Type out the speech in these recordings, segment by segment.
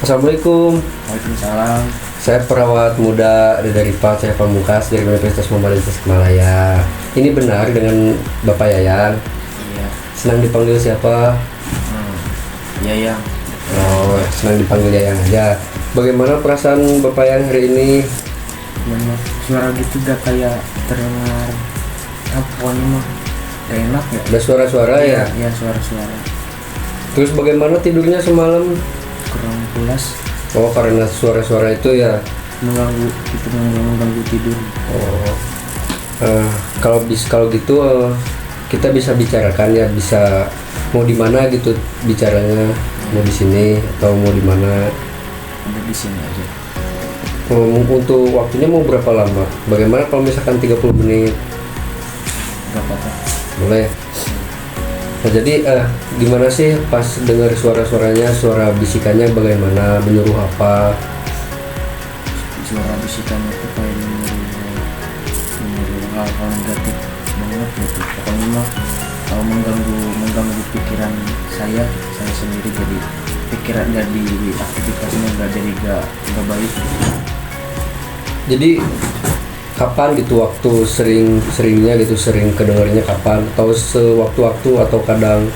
Assalamualaikum. Waalaikumsalam. Saya perawat muda dari Pak Cahaya Pamungkas dari Universitas Muhammadiyah Tasikmalaya. Ini benar dengan Bapak Yayan? Iya. Senang dipanggil siapa? Iya. Oh, senang dipanggil Yayan aja. Bagaimana perasaan Bapak Yayan hari ini? Banyak suara gitu gak kayak terdengar apa pokoknya mah gak enak ya. Ada suara-suara ya? Iya, suara-suara. Terus bagaimana tidurnya semalam? Kurang pulas, Oh, karena suara-suara itu ya. mengganggu tidur. Oh, kalau gitu kita bisa bicarakan ya, bisa mau di mana gitu bicaranya, mau di sini atau mau di mana? Ada di sini aja. Untuk waktunya mau berapa lama? Bagaimana kalau misalkan 30 menit? Gak apa-apa. Boleh. Nah, jadi gimana sih pas dengar suara-suaranya, suara bisikannya bagaimana, menyuruh apa? Suara bisikan itu kayak menyuruh hal-hal negatif banget gitu. Pokoknya mah kalau mengganggu pikiran saya sendiri, jadi pikiran jadi aktivitasnya gak baik. Jadi kapan gitu waktu seringnya gitu, sering kedengarnya kapan, atau sewaktu-waktu atau kadang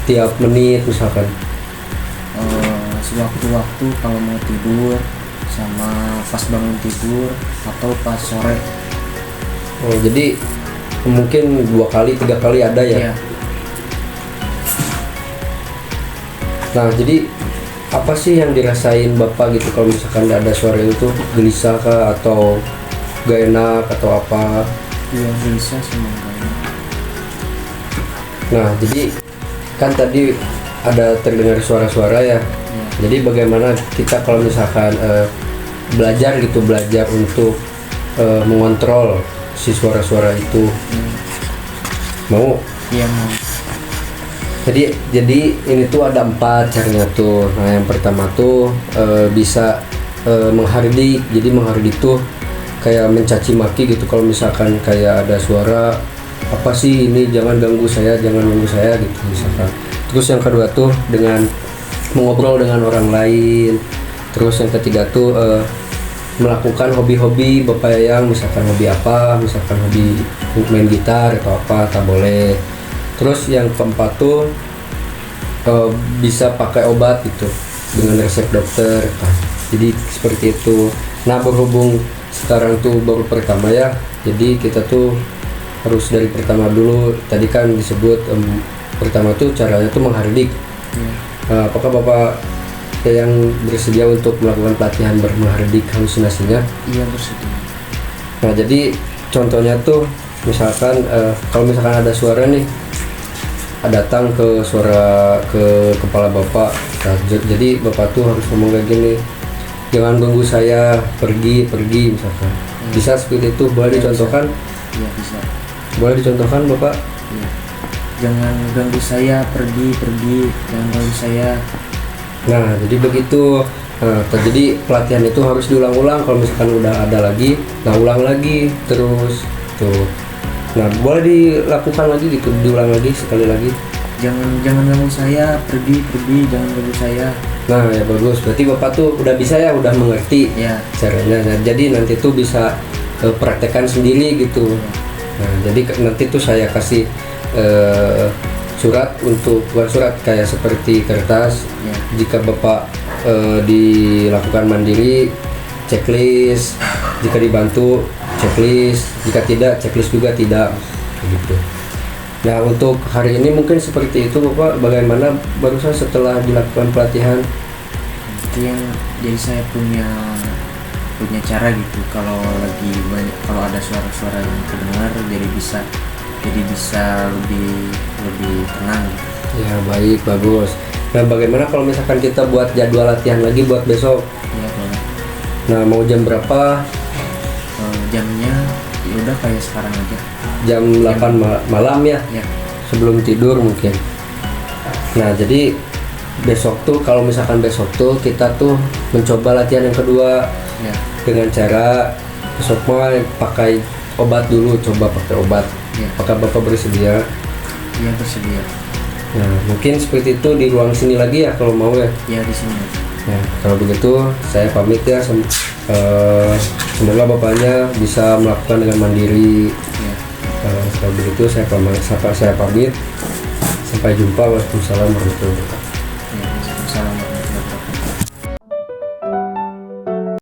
tiap menit misalkan? Sewaktu-waktu kalau mau tidur sama pas bangun tidur atau pas sore. Oh, jadi mungkin 2 kali 3 kali ada ya? Iya. Nah, jadi apa sih yang dirasain Bapak gitu kalau misalkan ada suara itu? Gelisah kah atau gak enak atau apa? Iya, bisa semoga. Nah, jadi kan tadi ada terdengar suara-suara ya. Jadi bagaimana kita kalau misalkan belajar untuk mengontrol si suara-suara itu? Mau? Iya, mau. Jadi ini tuh ada 4 caranya tuh. Nah, yang pertama tuh bisa menghardik. Jadi menghardik tuh kayak mencaci maki gitu. Kalau misalkan kayak ada suara, apa sih ini, jangan ganggu saya gitu misalkan. Terus yang kedua tuh dengan mengobrol dengan orang lain. Terus yang ketiga tuh melakukan hobi-hobi Bapak Yayang, misalkan hobi apa, misalkan hobi main gitar atau apa, tak boleh. Terus yang keempat tuh bisa pakai obat gitu dengan resep dokter. Jadi seperti itu. Nah, berhubung sekarang tuh baru pertama ya, jadi kita tuh harus dari pertama dulu. Tadi kan disebut pertama tuh caranya tuh menghardik. Apakah Bapak yang bersedia untuk melakukan pelatihan menghardik halusinasinya? Iya, bersedia. Nah, jadi contohnya tuh misalkan kalau misalkan ada suara nih datang ke kepala Bapak. Nah, jadi Bapak tuh harus ngomong kayak gini, jangan ganggu saya, pergi misalkan. Bisa seperti itu? Boleh dicontohkan? Iya, bisa. Boleh dicontohkan Bapak? Iya. Jangan ganggu saya, pergi, jangan ganggu saya. Nah, jadi begitu. Nah, jadi pelatihan itu harus diulang-ulang. Kalau misalkan udah ada lagi, nah ulang lagi terus tuh. Nah, boleh dilakukan lagi gitu, diulang lagi sekali lagi. Jangan ganggu saya, pergi, jangan ganggu saya. Nah, ya bagus. Berarti Bapak tuh udah bisa ya, udah mengerti Ya. caranya. Nah, jadi nanti tuh bisa praktekkan sendiri gitu. Nah, jadi nanti tuh saya kasih surat, bukan surat, kayak seperti kertas. Ya. Jika Bapak dilakukan mandiri, checklist. Jika dibantu, checklist. Jika tidak, checklist juga tidak. Begitu. Nah, untuk hari ini mungkin seperti itu Bapak. Bagaimana barusan setelah dilakukan pelatihan? Itu yang jadi saya punya cara gitu, kalau lagi banyak, kalau ada suara-suara yang kedengar, jadi bisa lebih tenang gitu. Ya, baik, bagus. Nah, bagaimana kalau misalkan kita buat jadwal latihan lagi buat besok? Iya, boleh. Nah, mau jam berapa? Jamnya ya udah kayak sekarang aja. Jam 8 malam ya? Ya. Sebelum tidur mungkin. Nah, jadi besok tuh, kalau misalkan besok tuh kita tuh mencoba latihan yang kedua. Ya. Dengan cara besok mau pakai obat dulu, coba pakai obat. Ya. Apakah Bapak bersedia? Iya, bersedia. Nah, mungkin seperti itu di ruang sini lagi ya kalau mau ya. Ya, di sini. Ya, kalau begitu saya pamit ya. Semoga bapaknya bisa melakukan dengan mandiri. Ya. Kalau begitu saya pamit. Sampai jumpa. Wassalamualaikum warahmatullahi wabarakatuh.